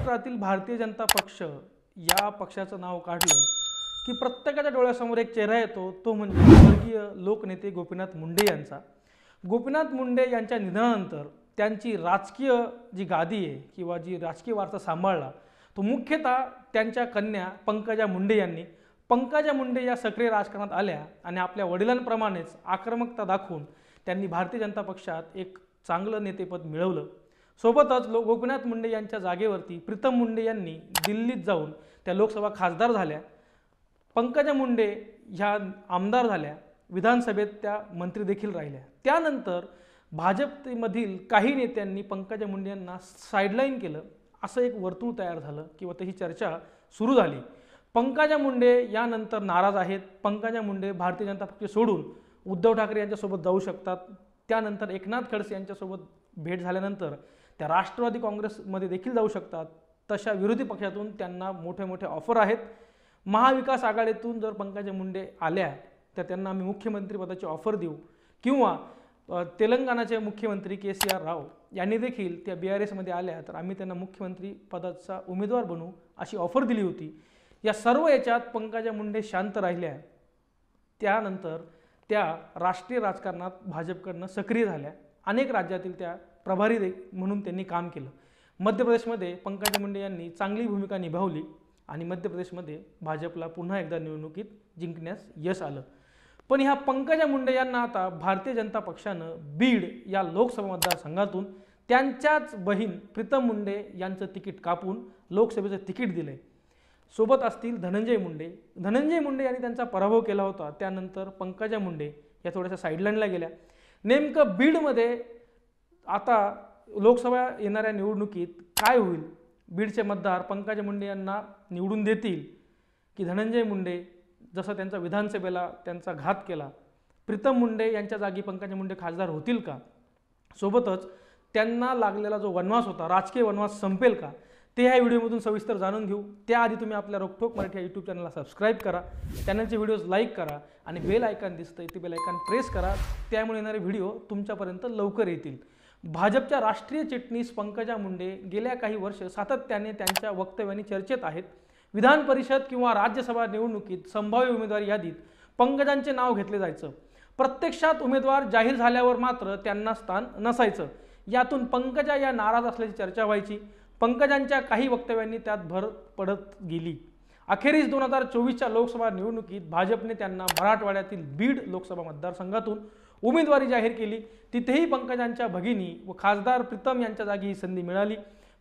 महाराष्ट्रातील भारतीय जनता पक्ष या पक्षाचं नाव काढलं की प्रत्येकाच्या डोळ्यासमोर एक चेहरा येतो, तो म्हणजे स्वर्गीय लोकनेते गोपीनाथ मुंडे यांचा। गोपीनाथ मुंडे यांच्या निधनानंतर त्यांची राजकीय जी गादी आहे किंवा जी राजकीय वारसा सांभाळला तो मुख्यतः त्यांच्या कन्या पंकजा मुंडे यांनी। पंकजा मुंडे या सक्रिय राजकारणात आल्या आणि आपल्या वडिलांप्रमाणेच आक्रमकता दाखवून त्यांनी भारतीय जनता पक्षात एक चांगलं नेतेपद मिळवलं। सोबतच गोपीनाथ मुंडे यांच्या जागेवरती प्रीतम मुंडे यांनी दिल्लीत जाऊन त्या लोकसभा खासदार झाल्या। पंकजा मुंडे ह्या आमदार झाल्या, विधानसभेत त्या मंत्री देखील राहिल्या। त्यानंतर भाजपमधील काही नेत्यांनी पंकजा मुंडे यांना साइडलाईन केलं, असं एक वर्तुळ तयार झालं किंवा तशी चर्चा सुरू झाली। पंकजा मुंडे यानंतर नाराज आहेत। पंकजा मुंडे भारतीय जनता पक्ष सोडून उद्धव ठाकरे यांच्यासोबत जाऊ शकतात। त्यानंतर एकनाथ खडसे यांच्यासोबत भेट झाल्यानंतर त्या राष्ट्रवादी काँग्रेसमध्ये देखील जाऊ शकतात। तशा विरोधी पक्षातून त्यांना मोठे मोठे ऑफर आहेत। महाविकास आघाडीतून जर पंकजा मुंडे आल्या तर त्यांना आम्ही मुख्यमंत्रीपदाची ऑफर देऊ किंवा तेलंगणाचे मुख्यमंत्री KCR राव यांनी देखील त्या BRS मध्ये आल्या तर आम्ही त्यांना मुख्यमंत्री पदाचा उमेदवार बनवू अशी ऑफर दिली होती। या सर्व याच्यात पंकजा मुंडे शांत राहिल्या। त्यानंतर त्या राष्ट्रीय राजकारणात भाजपकडनं सक्रिय झाल्या। अनेक राज्यातील त्या प्रभारी म्हणून त्यांनी काम केलं। मध्य प्रदेशमध्ये पंकजा मुंडे यांनी चांगली भूमिका निभावली आणि मध्य प्रदेशमध्ये भाजपला पुन्हा एकदा निवडणुकीत जिंकण्यास यश आलं। पण ह्या पंकजा मुंडे यांना आता भारतीय जनता पक्षानं बीड या लोकसभा मतदारसंघातून त्यांच्याच बहीण प्रीतम मुंडे यांचं तिकीट कापून लोकसभेचं तिकीट दिलंय। सोबत असतील धनंजय मुंडे। धनंजय मुंडे यांनी त्यांचा पराभव केला होता। त्यानंतर पंकजा मुंडे या थोड्याशा साइडलाईनला गेल्या। नेमकं बीडमध्ये आता लोकसभा येणाऱ्या निवडणुकीत काय होईल? बीडचे मतदार पंकजा मुंडे यांना निवडून देतील की धनंजय मुंडे जसं त्यांचा विधानसभेला त्यांचा घात केला, प्रीतम मुंडे यांच्या जागी पंकजा मुंडे खासदार होतील का? सोबतच त्यांना लागलेला जो वनवास होता, राजकीय वनवास संपेल का? ते ह्या व्हिडिओमधून सविस्तर जाणून घेऊ। त्याआधी तुम्ही आपल्या रोकठोक मराठी या यूट्यूब चॅनलला सबस्क्राईब करा, चॅनलचे व्हिडिओज लाईक करा आणि बेल आयकॉन दिसतंय ते बेल आयकॉन प्रेस करा, त्यामुळे येणारे व्हिडिओ तुमच्यापर्यंत लवकर येतील। भाजपच्या राष्ट्रीय चिटणीस पंकजा मुंडे गेल्या काही वर्ष सातत्याने त्यांच्या वक्तव्यांनी चर्चेत आहेत। विधान परिषद किंवा राज्यसभा निवडणुकीत संभाव्य उमेदवारी यादीत पंकजांचे नाव घेतले जायचं। प्रत्यक्षात उमेदवार जाहीर झाल्यावर मात्र त्यांना स्थान नसायचं। यातून पंकजा या नाराज असल्याची चर्चा व्हायची। पंकजांच्या काही वक्तव्यांनी त्यात भर पडत गेली। अखेरीस 2024च्या लोकसभा निवडणुकीत भाजपने त्यांना मराठवाड्यातील बीड लोकसभा मतदारसंघातून उमेदवारी जाहीर केली। तिथेही पंकजांच्या भगिनी व खासदार प्रीतम यांच्या जागी ही संधी मिळाली।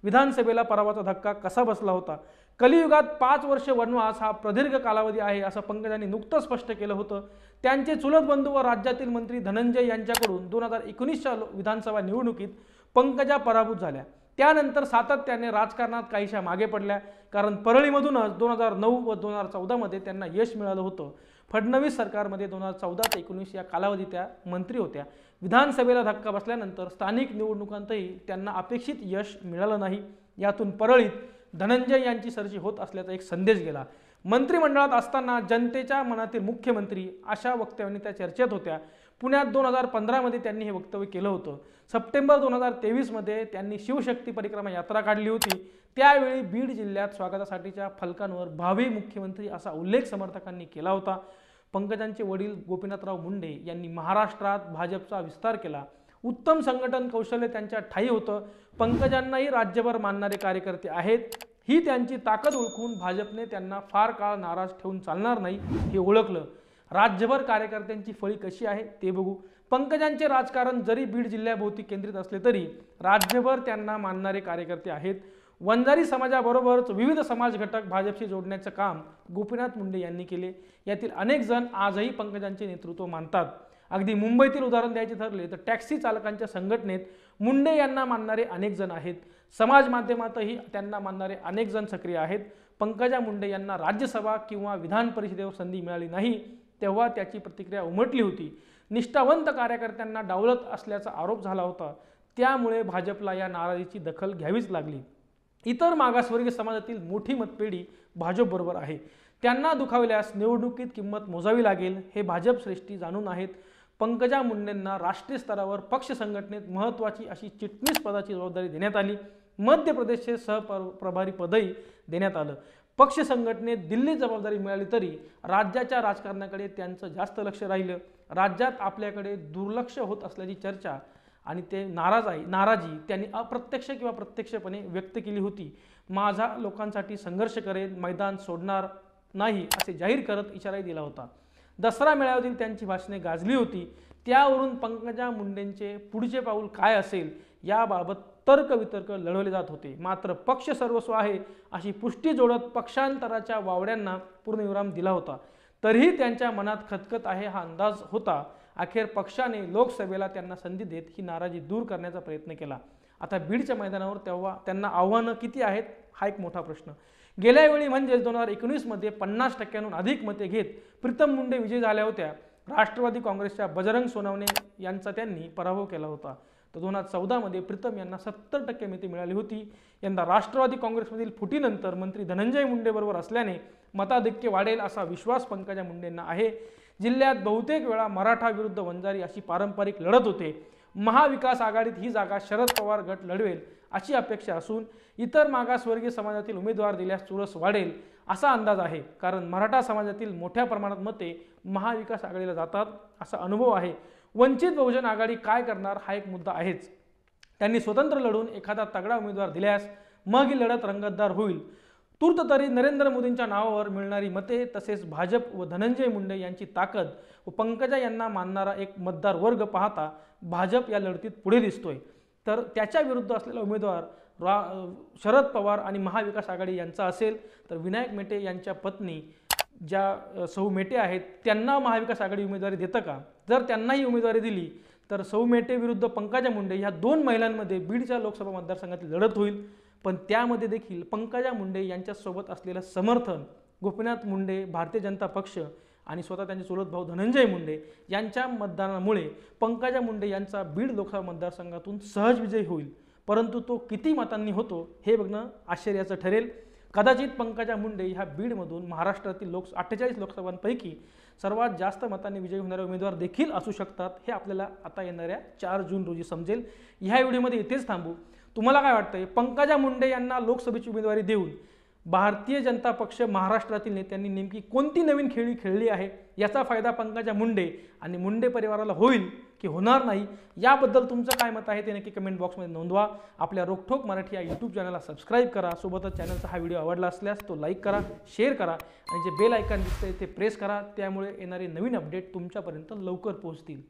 विधानसभेला पराभवाचा धक्का कसा बसला होता? कलियुगात 5 वर्ष वनवास हा प्रदीर्घ कालावधी आहे असं पंकजांनी नुकतंच स्पष्ट केलं होतं। त्यांचे चुलत बंधू व राज्यातील मंत्री धनंजय यांच्याकडून 2019च्या विधानसभा निवडणुकीत पंकजा पराभूत झाल्या। त्यानंतर सातत्याने राजकारणात काहीशा मागे पडल्या, कारण परळीमधूनच 2009 व 2014 मध्ये त्यांना यश मिळालं होतं। फडणवीस सरकारमध्ये 2014 ते 2019 या कालावधीत त्या मंत्री होत्या। विधानसभेला धक्का बसल्यानंतर स्थानिक निवडणुकांतही त्यांना अपेक्षित यश मिळालं नाही। यातून परळीत धनंजय यांची सरशी होत असल्याचा एक संदेश गेला। मंत्रिमंडळात असताना जनतेच्या मनातील मुख्यमंत्री अशा वक्तव्यांनी त्या चर्चेत होत्या। पुण्यात 2015 मध्ये त्यांनी हे वक्तव्य केलं होतं। सप्टेंबर 2023 मध्ये त्यांनी शिवशक्ती परिक्रमा यात्रा काढली होती। त्यावेळी बीड जिल्ह्यात स्वागतासाठीच्या फलकांवर भावी मुख्यमंत्री असा उल्लेख समर्थकांनी केला होता। पंकजांचे वडील गोपीनाथराव मुंडे यांनी महाराष्ट्रात भाजपचा विस्तार केला। उत्तम संघटन कौशल्य त्यांच्या ठायी होतं। पंकजांनाही राज्यभर मानणारे कार्यकर्ते आहेत। ही त्यांची ताकद ओळखून भाजपने त्यांना फार काळ नाराज ठेवून चालणार नाही हे ओळखलं। राज्यभर कार्यकर्त्यांची फळी कशी आहे ते बघू। पंकजांचे राजकारण जरी बीड जिल्ह्याभोवती केंद्रित असले तरी राज्यभर त्यांना मानणारे कार्यकर्ते आहेत। वंजारी समाजाबरोबरच विविध समाज घटक भाजपशी जोडण्याचं काम गोपीनाथ मुंडे यांनी केले। यातील अनेक जण आजही पंकजांचे नेतृत्व मानतात। अगदी मुंबईतील उदाहरण द्यायचे ठरले तर टॅक्सी चालकांच्या संघटनेत मुंडे यांना मानणारे अनेक जण आहेत। समाज माध्यमातही त्यांना मानणारे अनेक जण सक्रिय आहेत। पंकजा मुंडे यांना राज्यसभा किंवा विधान परिषदेवर संधी मिळाली नाही तेव्हा त्याची प्रतिक्रिया उमटली होती। निष्ठावंत कार्यकर्त्यांना डावलत असल्याचा आरोप झाला होता। त्यामुळे भाजपला या नाराजीची दखल घ्यावीच लागली। इतर मागासवर्गीय समाजातील मोठी मतपेढी भाजपबरोबर आहे। त्यांना दुखावल्यास निवडणुकीत किंमत मोजावी लागेल हे भाजप श्रेष्ठी जाणून आहेत। पंकजा मुंडेंना राष्ट्रीय स्तरावर पक्ष संघटनेत महत्त्वाची अशी चिटणीस पदाची जबाबदारी देण्यात आली। मध्य प्रदेशचे सहप्रभारी पदही देण्यात आलं. पक्ष संघटनेत दिल्ली जबाबदारी मिळाली तरी राज्याच्या राजकारणाकडे त्यांचं जास्त लक्ष राहिलं. राज्यात आपल्याकडे दुर्लक्ष होत असल्याची चर्चा आणि ते नाराजी त्यांनी अप्रत्यक्ष किंवा प्रत्यक्षपणे व्यक्त केली होती. माझा लोकांसाठी संघर्ष करेन, मैदान सोडणार नाही असे जाहीर करत इशाराही दिला होता. दसरा मेळाव्यातील त्यांची भाषणे गाजली होती. त्यावरून पंकजा मुंडेंचे पुढचे पाऊल काय असेल याबाबत तर्कवितर्क लढवले जात होते. मात्र पक्ष सर्वस्व आहे अशी पुष्टी जोडत पक्षांतराच्या वावड्यांना पूर्णविराम दिला होता. तरीही त्यांच्या मनात खतखत आहे हा अंदाज होता. अखेर पक्षाने लोकसभेला त्यांना संधी देत ही नाराजी दूर करण्याचा प्रयत्न केला. आता बीडच्या मैदानावर तेव्हा त्यांना आव्हानं किती आहेत हा एक मोठा प्रश्न. गेल्या वेळी म्हणजेच 2019 मध्ये 50% अधिक मते घेत प्रीतम मुंडे विजयी झाल्या होत्या. राष्ट्रवादी काँग्रेसच्या बजरंग सोनवणे यांचा त्यांनी पराभव केला होता. तर 2014 मध्ये प्रीतम यांना 70% मते मिळाली होती. यंदा राष्ट्रवादी काँग्रेसमधील फुटीनंतर मंत्री धनंजय मुंडे बरोबर असल्याने मताधिक्य वाढेल असा विश्वास पंकजा मुंडेंना आहे. जिल्ह्यात बहुतेक वेळा मराठा विरुद्ध वंजारी अशी पारंपरिक लढत होते. महाविकास आघाडीत ही जागा शरद पवार गट लढवेल अशी अपेक्षा असून इतर मागासवर्गीय समाजातील उमेदवार दिल्यास चुरस वाढेल असा अंदाज आहे. कारण मराठा समाजातील मोठ्या प्रमाणात मते महाविकास आघाडीला जातात असा अनुभव आहे. वंचित बहुजन आघाडी काय करणार हा एक मुद्दा आहेच. त्यांनी स्वतंत्र लढून एखादा तगडा उमेदवार दिल्यास मग ही लढत रंगतदार होईल. तूर्त तरी नरेंद्र मोदींच्या नावावर मिळणारी मते तसेच भाजप व धनंजय मुंडे यांची ताकद व पंकजा यांना मानणारा एक मतदार वर्ग पाहता भाजप या लढतीत पुढे दिसतोय. तर त्याच्या विरुद्ध असलेला उमेदवार शरद पवार आणि महाविकास आघाडी यांचा असेल तर विनायक मेटे यांच्या पत्नी ज्या सौ मेटे आहेत त्यांना महाविकास आघाडी उमेदवारी देतं का? जर त्यांनाही उमेदवारी दिली तर सौ मेटे विरुद्ध पंकजा मुंडे ह्या दोन महिलांमध्ये बीडच्या लोकसभा मतदारसंघातील लढत होईल. पण त्यामध्ये देखील पंकजा मुंडे यांच्यासोबत असलेलं समर्थन गोपीनाथ मुंडे, भारतीय जनता पक्ष आणि स्वतः त्यांचे चुलत भाऊ धनंजय मुंडे यांच्या मतदानामुळे पंकजा मुंडे यांचा बीड लोकसभा मतदारसंघातून सहज विजय होईल. परंतु तो किती मतांनी होतो हे बघणं आश्चर्याचं ठरेल. कदाचित पंकजा मुंडे ह्या बीडमधून महाराष्ट्रातील 48 लोकसभांपैकी सर्वात जास्त मतांनी विजयी होणारे उमेदवार देखील असू शकतात. हे आपल्याला आता येणाऱ्या 4 जून रोजी समजेल. ह्या व्हिडिओमध्ये इथेच थांबू. तुम्हाला काय वाटतंय? पंकजा मुंडे यांना लोकसभेची उमेदवारी देऊन भारतीय जनता पक्ष महाराष्ट्रातील नेत्यांनी नेमकी कोणती नवीन खेळी खेळली आहे? याचा फायदा पंकजा मुंडे आणि मुंडे परिवाराला होईल की होणार नाही याबद्दल तुमचं काय मत आहे ते नक्की कमेंट बॉक्समध्ये नोंदवा. आपल्या रोकठोक मराठी या यूट्यूब चॅनलला सबस्क्राईब करा. सोबतच चॅनलचा हा व्हिडिओ आवडला असल्यास तो लाईक करा, शेअर करा आणि जे बेल आयकॉन दिसतंय ते प्रेस करा. त्यामुळे येणारे नवीन अपडेट तुमच्यापर्यंत लवकर पोहोचतील.